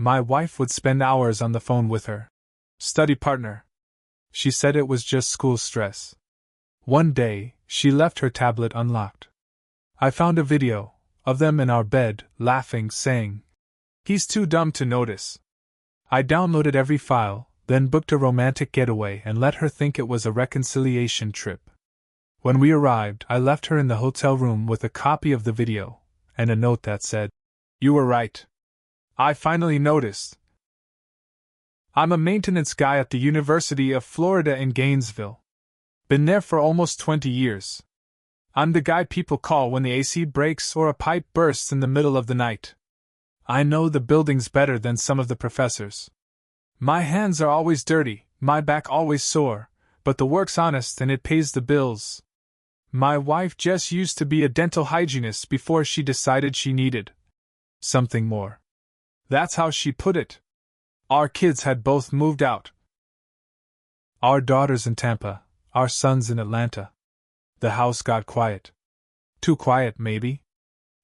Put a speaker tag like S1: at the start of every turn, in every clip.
S1: My wife would spend hours on the phone with her study partner. She said it was just school stress. One day, she left her tablet unlocked. I found a video of them in our bed, laughing, saying, "He's too dumb to notice." I downloaded every file, then booked a romantic getaway and let her think it was a reconciliation trip. When we arrived, I left her in the hotel room with a copy of the video and a note that said, "You were right. I finally noticed. I'm a maintenance guy at the University of Florida in Gainesville. Been there for almost 20 years. I'm the guy people call when the AC breaks or a pipe bursts in the middle of the night. I know the buildings better than some of the professors. My hands are always dirty, my back always sore, but the work's honest and it pays the bills. My wife just used to be a dental hygienist before she decided she needed something more. That's how she put it. Our kids had both moved out. Our daughter's in Tampa, our son's in Atlanta. The house got quiet. Too quiet, maybe.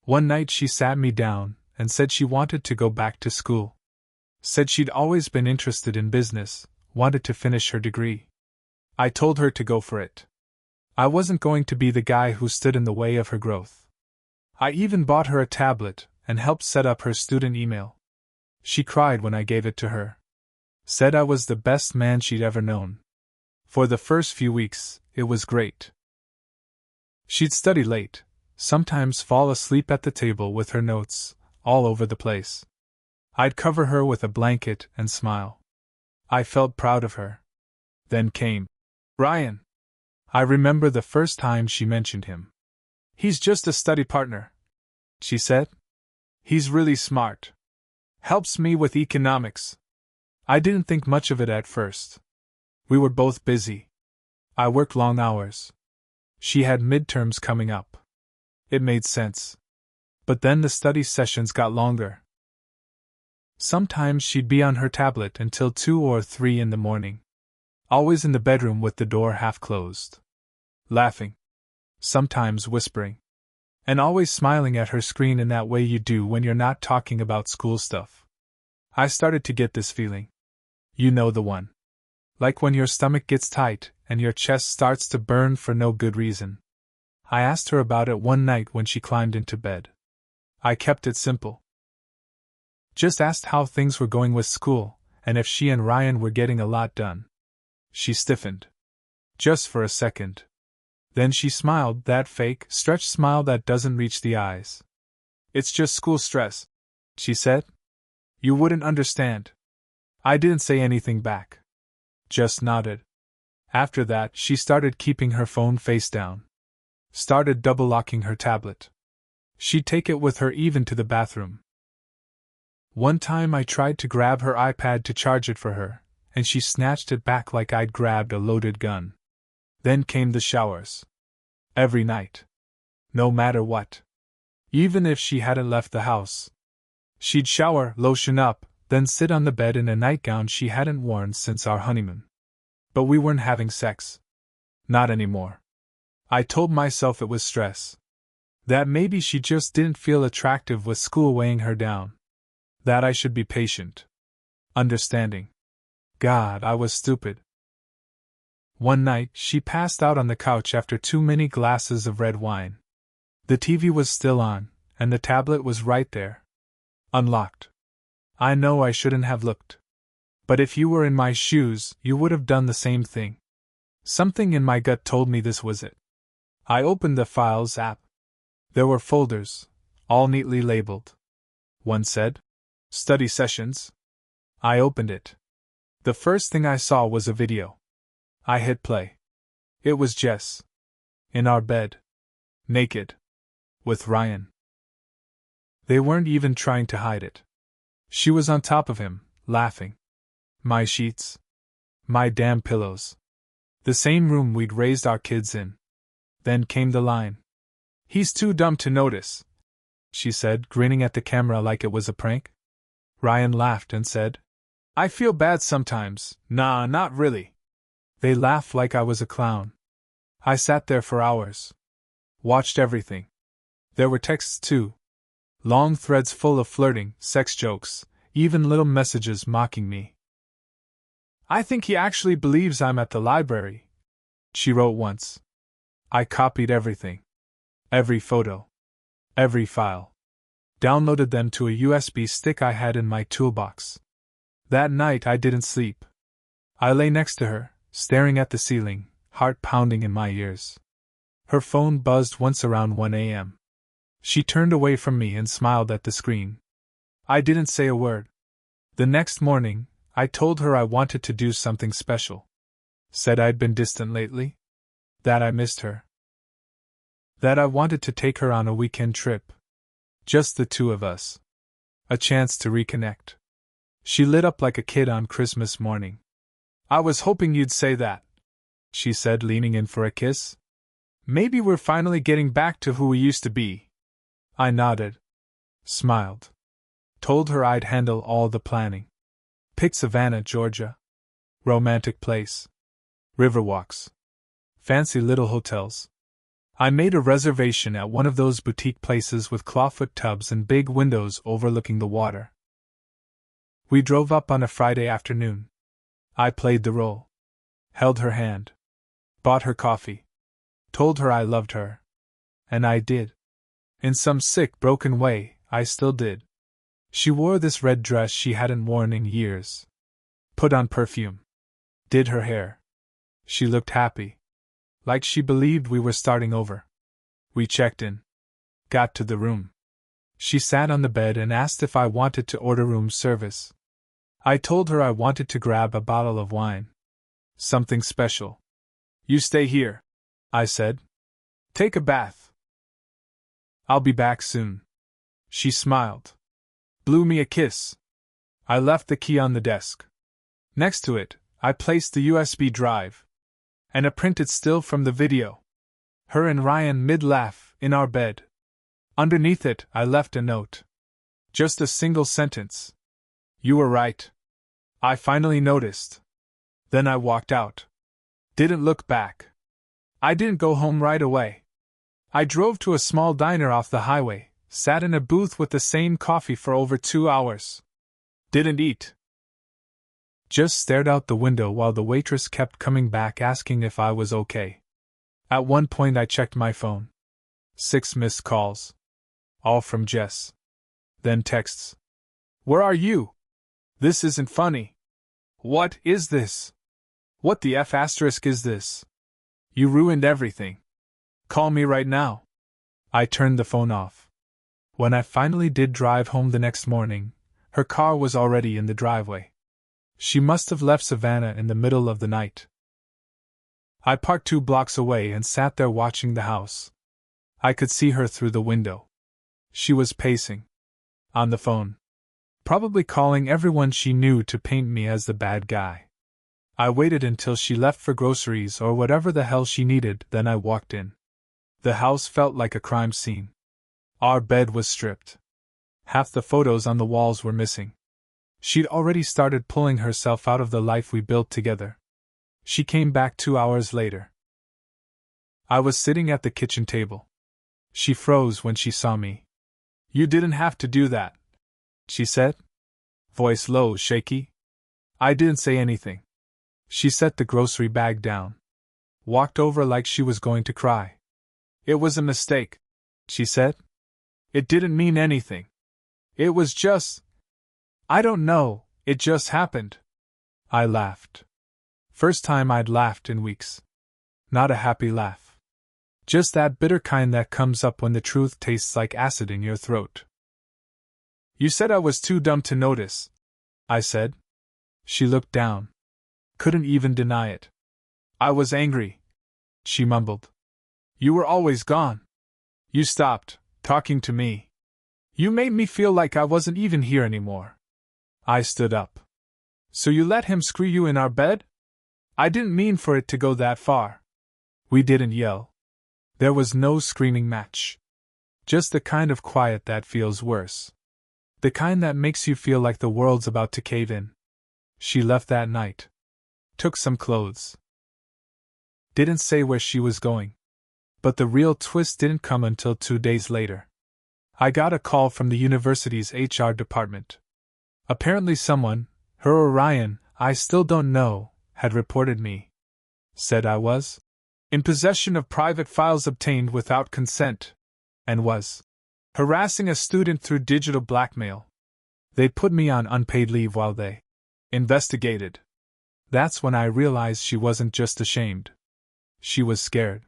S1: One night she sat me down and said she wanted to go back to school. Said she'd always been interested in business, wanted to finish her degree. I told her to go for it. I wasn't going to be the guy who stood in the way of her growth. I even bought her a tablet and helped set up her student email. She cried when I gave it to her. Said I was the best man she'd ever known. For the first few weeks, it was great. She'd study late, sometimes fall asleep at the table with her notes all over the place. I'd cover her with a blanket and smile. I felt proud of her. Then came Ryan. I remember the first time she mentioned him. "He's just a study partner," she said. "He's really smart. Helps me with economics." I didn't think much of it at first. We were both busy. I worked long hours. She had midterms coming up. It made sense. But then the study sessions got longer. Sometimes she'd be on her tablet until 2 or 3 in the morning. Always in the bedroom with the door half closed. Laughing. Sometimes whispering. And always smiling at her screen in that way you do when you're not talking about school stuff. I started to get this feeling. You know the one. Like when your stomach gets tight and your chest starts to burn for no good reason. I asked her about it one night when she climbed into bed. I kept it simple. Just asked how things were going with school, and if she and Ryan were getting a lot done. She stiffened. Just for a second. Then she smiled, that fake, stretched smile that doesn't reach the eyes. "It's just school stress," she said. "You wouldn't understand." I didn't say anything back. Just nodded. After that, she started keeping her phone face down. Started double-locking her tablet. She'd take it with her even to the bathroom. One time I tried to grab her iPad to charge it for her, and she snatched it back like I'd grabbed a loaded gun. Then came the showers. Every night. No matter what. Even if she hadn't left the house. She'd shower, lotion up, then sit on the bed in a nightgown she hadn't worn since our honeymoon. But we weren't having sex. Not anymore. I told myself it was stress. That maybe she just didn't feel attractive with school weighing her down. That I should be patient. Understanding. God, I was stupid. One night, she passed out on the couch after too many glasses of red wine. The TV was still on, and the tablet was right there. Unlocked. I know I shouldn't have looked. But if you were in my shoes, you would have done the same thing. Something in my gut told me this was it. I opened the Files app. There were folders, all neatly labeled. One said, "Study Sessions." I opened it. The first thing I saw was a video. I hit play. It was Jess. In our bed. Naked. With Ryan. They weren't even trying to hide it. She was on top of him, laughing. My sheets. My damn pillows. The same room we'd raised our kids in. Then came the line. "He's too dumb to notice," she said, grinning at the camera like it was a prank. Ryan laughed and said, "I feel bad sometimes." "Nah, not really." They laughed like I was a clown. I sat there for hours. Watched everything. There were texts too. Long threads full of flirting, sex jokes, even little messages mocking me. "I think he actually believes I'm at the library," she wrote once. I copied everything. Every photo. Every file. Downloaded them to a USB stick I had in my toolbox. That night I didn't sleep. I lay next to her, staring at the ceiling, heart pounding in my ears. Her phone buzzed once around 1 a.m. She turned away from me and smiled at the screen. I didn't say a word. The next morning, I told her I wanted to do something special. Said I'd been distant lately. That I missed her. That I wanted to take her on a weekend trip. Just the two of us. A chance to reconnect. She lit up like a kid on Christmas morning. "I was hoping you'd say that," she said, leaning in for a kiss. "Maybe we're finally getting back to who we used to be." I nodded. Smiled. Told her I'd handle all the planning. Picked Savannah, Georgia. Romantic place. Riverwalks. Fancy little hotels. I made a reservation at one of those boutique places with clawfoot tubs and big windows overlooking the water. We drove up on a Friday afternoon. I played the role. Held her hand. Bought her coffee. Told her I loved her. And I did. In some sick, broken way, I still did. She wore this red dress she hadn't worn in years. Put on perfume. Did her hair. She looked happy. Like she believed we were starting over. We checked in. Got to the room. She sat on the bed and asked if I wanted to order room service. I told her I wanted to grab a bottle of wine. Something special. "You stay here," I said. "Take a bath. I'll be back soon." She smiled. Blew me a kiss. I left the key on the desk. Next to it, I placed the USB drive. And a printed still from the video. Her and Ryan mid-laugh, in our bed. Underneath it, I left a note. Just a single sentence. "You were right. I finally noticed." Then I walked out. Didn't look back. I didn't go home right away. I drove to a small diner off the highway, sat in a booth with the same coffee for over 2 hours. Didn't eat. Just stared out the window while the waitress kept coming back asking if I was okay. At one point I checked my phone. 6 missed calls. All from Jess. Then texts. "Where are you? This isn't funny. What is this? What the F** is this? You ruined everything. Call me right now." I turned the phone off. When I finally did drive home the next morning, her car was already in the driveway. She must have left Savannah in the middle of the night. I parked 2 blocks away and sat there watching the house. I could see her through the window. She was pacing. On the phone. Probably calling everyone she knew to paint me as the bad guy. I waited until she left for groceries or whatever the hell she needed, then I walked in. The house felt like a crime scene. Our bed was stripped. Half the photos on the walls were missing. She'd already started pulling herself out of the life we built together. She came back 2 hours later. I was sitting at the kitchen table. She froze when she saw me. "You didn't have to do that," she said. Voice low, shaky. I didn't say anything. She set the grocery bag down. Walked over like she was going to cry. "It was a mistake," she said. "It didn't mean anything. It was just... I don't know, it just happened." I laughed. First time I'd laughed in weeks. Not a happy laugh. Just that bitter kind that comes up when the truth tastes like acid in your throat. "You said I was too dumb to notice," I said. She looked down. Couldn't even deny it. "I was angry," she mumbled. "You were always gone. You stopped talking to me. You made me feel like I wasn't even here anymore." I stood up. "So you let him screw you in our bed?" "I didn't mean for it to go that far." We didn't yell. There was no screaming match. Just the kind of quiet that feels worse. The kind that makes you feel like the world's about to cave in. She left that night. Took some clothes. Didn't say where she was going. But the real twist didn't come until 2 days later. I got a call from the university's HR department. Apparently someone, her or Ryan, I still don't know, had reported me. Said I was in possession of private files obtained without consent, and was harassing a student through digital blackmail. They'd put me on unpaid leave while they investigated. That's when I realized she wasn't just ashamed. She was scared.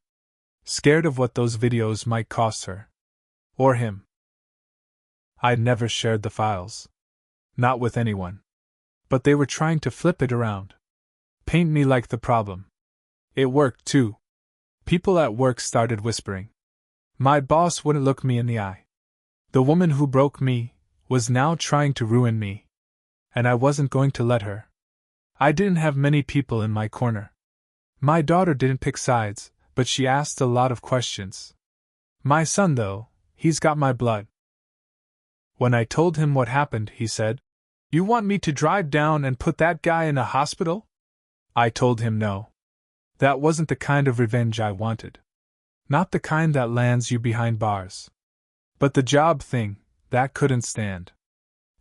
S1: Scared of what those videos might cost her. Or him. I'd never shared the files. Not with anyone. But they were trying to flip it around. Paint me like the problem. It worked, too. People at work started whispering. My boss wouldn't look me in the eye. The woman who broke me was now trying to ruin me. And I wasn't going to let her. I didn't have many people in my corner. My daughter didn't pick sides, but she asked a lot of questions. My son, though, he's got my blood. When I told him what happened, he said, "You want me to drive down and put that guy in a hospital?" I told him no. That wasn't the kind of revenge I wanted. Not the kind that lands you behind bars. But the job thing, that couldn't stand.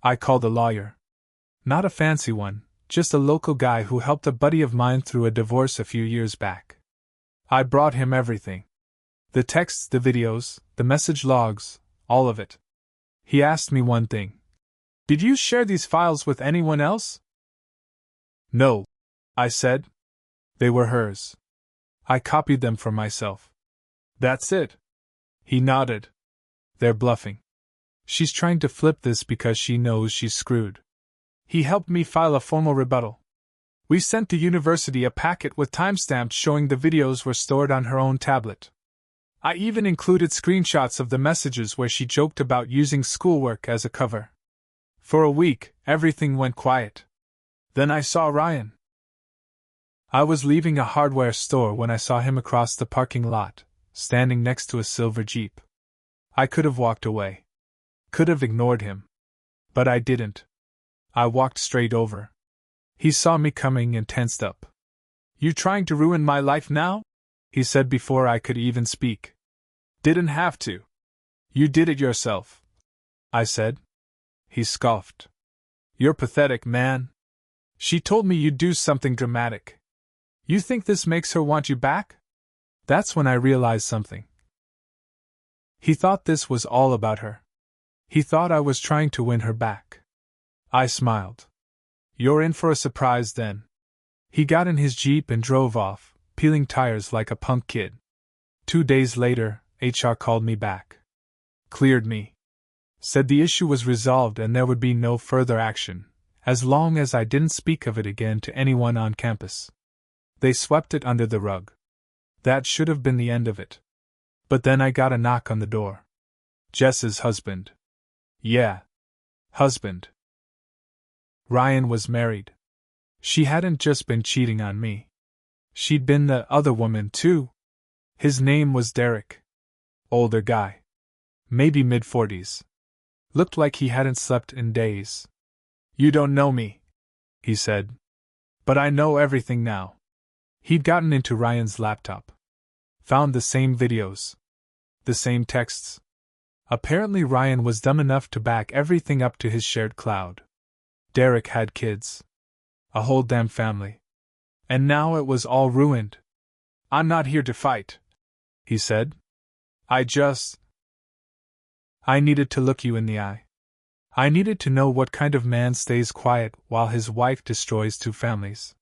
S1: I called a lawyer. Not a fancy one, just a local guy who helped a buddy of mine through a divorce a few years back. I brought him everything. The texts, the videos, the message logs, all of it. He asked me one thing. "Did you share these files with anyone else?" "No," I said. "They were hers. I copied them for myself." "That's it." He nodded. "They're bluffing. She's trying to flip this because she knows she's screwed." He helped me file a formal rebuttal. We sent the university a packet with timestamps showing the videos were stored on her own tablet. I even included screenshots of the messages where she joked about using schoolwork as a cover. For a week, everything went quiet. Then I saw Ryan. I was leaving a hardware store when I saw him across the parking lot, standing next to a silver Jeep. I could have walked away. Could have ignored him. But I didn't. I walked straight over. He saw me coming and tensed up. "You trying to ruin my life now?" he said before I could even speak. "Didn't have to. You did it yourself," I said. He scoffed. "You're pathetic, man. She told me you'd do something dramatic. You think this makes her want you back?" That's when I realized something. He thought this was all about her. He thought I was trying to win her back. I smiled. "You're in for a surprise then." He got in his Jeep and drove off, peeling tires like a punk kid. 2 days later, HR called me back. Cleared me. Said the issue was resolved and there would be no further action, as long as I didn't speak of it again to anyone on campus. They swept it under the rug. That should have been the end of it. But then I got a knock on the door. Jess's husband. Yeah. Husband. Ryan was married. She hadn't just been cheating on me. She'd been the other woman, too. His name was Derek. Older guy. Maybe mid-40s. Looked like he hadn't slept in days. "You don't know me," he said. "But I know everything now." He'd gotten into Ryan's laptop. Found the same videos. The same texts. Apparently Ryan was dumb enough to back everything up to his shared cloud. Derek had kids. A whole damn family. And now it was all ruined. "I'm not here to fight," he said. I needed to look you in the eye. I needed to know what kind of man stays quiet while his wife destroys 2 families.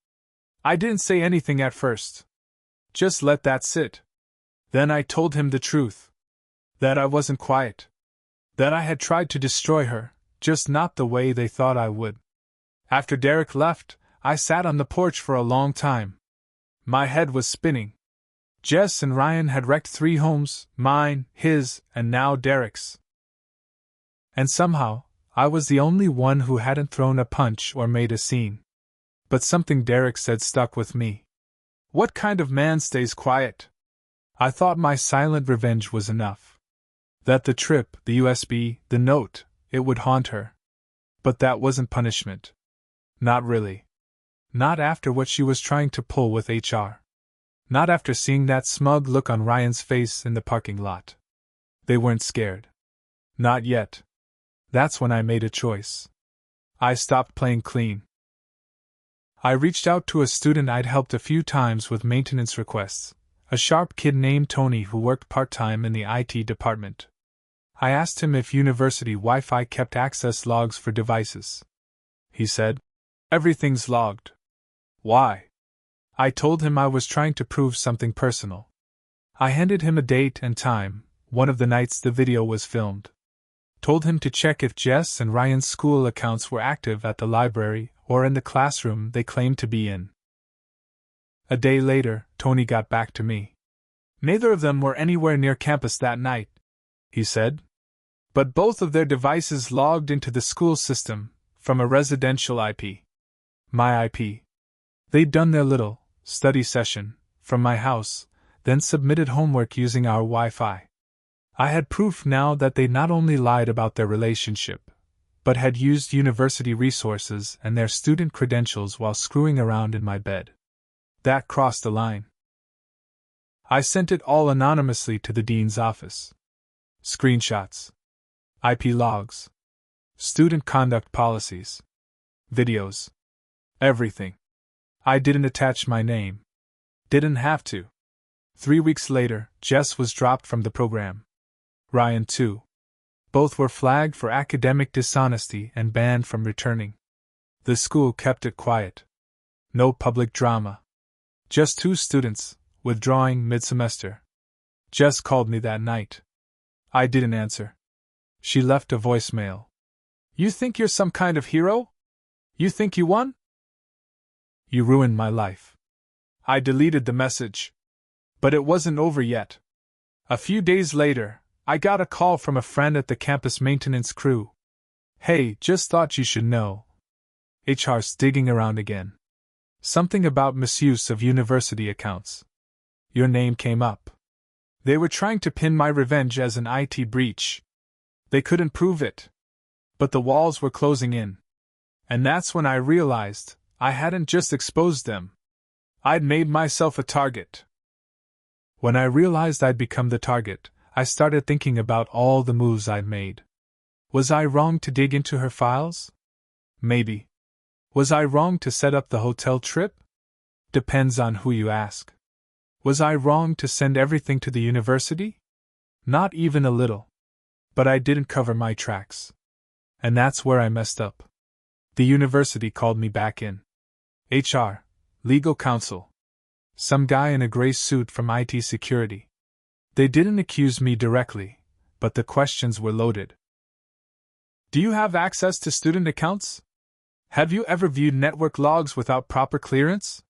S1: I didn't say anything at first. Just let that sit. Then I told him the truth. That I wasn't quiet. That I had tried to destroy her, just not the way they thought I would. After Derek left, I sat on the porch for a long time. My head was spinning. Jess and Ryan had wrecked 3 homes, mine, his, and now Derek's. And somehow, I was the only one who hadn't thrown a punch or made a scene. But something Derek said stuck with me. "What kind of man stays quiet?" I thought my silent revenge was enough. That the trip, the USB, the note, it would haunt her. But that wasn't punishment. Not really. Not after what she was trying to pull with HR. Not after seeing that smug look on Ryan's face in the parking lot. They weren't scared. Not yet. That's when I made a choice. I stopped playing clean. I reached out to a student I'd helped a few times with maintenance requests, a sharp kid named Tony who worked part-time in the IT department. I asked him if university Wi-Fi kept access logs for devices. He said, "Everything's logged." Why? I told him I was trying to prove something personal. I handed him a date and time, one of the nights the video was filmed. Told him to check if Jess and Ryan's school accounts were active at the library or in the classroom they claimed to be in. A day later, Tony got back to me. "Neither of them were anywhere near campus that night," he said. "But both of their devices logged into the school system, from a residential IP. My IP. They'd done their little study session from my house, then submitted homework using our Wi-Fi. I had proof now that they not only lied about their relationship, but had used university resources and their student credentials while screwing around in my bed. That crossed the line. I sent it all anonymously to the dean's office. Screenshots. IP logs. Student conduct policies. Videos. Everything. I didn't attach my name. Didn't have to. 3 weeks later, Jess was dropped from the program. Ryan too. Both were flagged for academic dishonesty and banned from returning. The school kept it quiet. No public drama. Just 2 students, withdrawing mid-semester. Jess called me that night. I didn't answer. She left a voicemail. "You think you're some kind of hero? You think you won? You ruined my life." I deleted the message. But it wasn't over yet. A few days later, I got a call from a friend at the campus maintenance crew. "Hey, just thought you should know. HR's digging around again. Something about misuse of university accounts. Your name came up. They were trying to pin my revenge as an IT breach. They couldn't prove it. But the walls were closing in. And that's when I realized I hadn't just exposed them. I'd made myself a target." When I realized I'd become the target, I started thinking about all the moves I'd made. Was I wrong to dig into her files? Maybe. Was I wrong to set up the hotel trip? Depends on who you ask. Was I wrong to send everything to the university? Not even a little. But I didn't cover my tracks. And that's where I messed up. The university called me back in. HR, legal counsel. Some guy in a gray suit from IT security. They didn't accuse me directly, but the questions were loaded. "Do you have access to student accounts? Have you ever viewed network logs without proper clearance?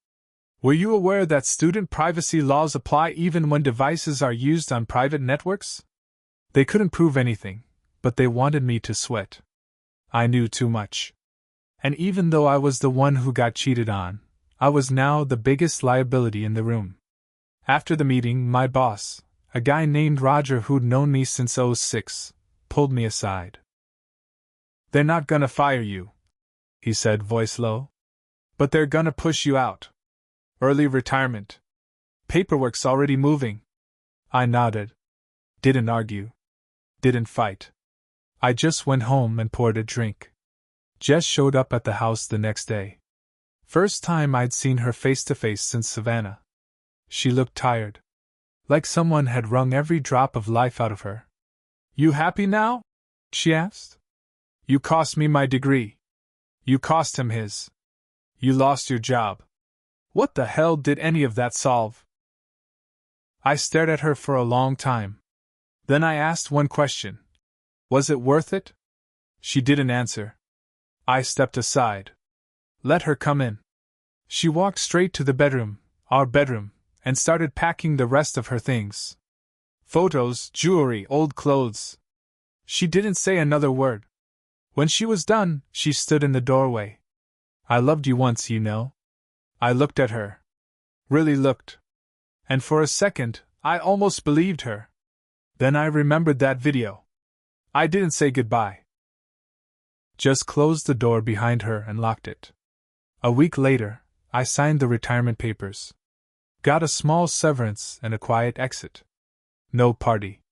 S1: Were you aware that student privacy laws apply even when devices are used on private networks?" They couldn't prove anything, but they wanted me to sweat. I knew too much. And even though I was the one who got cheated on, I was now the biggest liability in the room. After the meeting, my boss, a guy named Roger who'd known me since '06, pulled me aside. "They're not gonna fire you," he said, voice low. "But they're gonna push you out. Early retirement. Paperwork's already moving." I nodded. Didn't argue. Didn't fight. I just went home and poured a drink. Jess showed up at the house the next day. First time I'd seen her face to face since Savannah. She looked tired. Like someone had wrung every drop of life out of her. "You happy now?" she asked. "You cost me my degree. You cost him his. You lost your job. What the hell did any of that solve?" I stared at her for a long time. Then I asked one question. Was it worth it? She didn't answer. I stepped aside. Let her come in. She walked straight to the bedroom, our bedroom, and started packing the rest of her things. Photos, jewelry, old clothes. She didn't say another word. When she was done, she stood in the doorway. "I loved you once, you know." I looked at her. Really looked. And for a second, I almost believed her. Then I remembered that video. I didn't say goodbye. Just closed the door behind her and locked it. A week later, I signed the retirement papers. Got a small severance and a quiet exit. No party.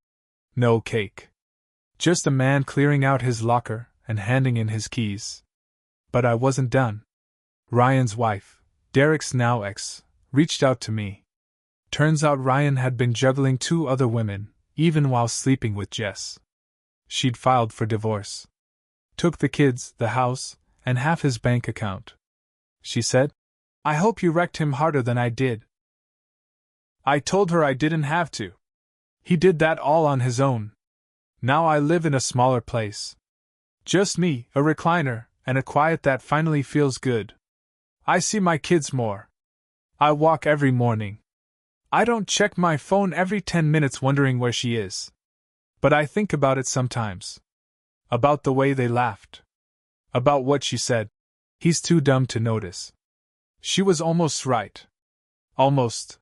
S1: No cake. Just a man clearing out his locker and handing in his keys. But I wasn't done. Ryan's wife, Derek's now ex, reached out to me. Turns out Ryan had been juggling 2 other women, even while sleeping with Jess. She'd filed for divorce. Took the kids, the house, and half his bank account. She said, "I hope you wrecked him harder than I did." I told her I didn't have to. He did that all on his own. Now I live in a smaller place. Just me, a recliner, and a quiet that finally feels good. I see my kids more. I walk every morning. I don't check my phone every 10 minutes wondering where she is. But I think about it sometimes. About the way they laughed. About what she said. He's too dumb to notice. She was almost right. Almost.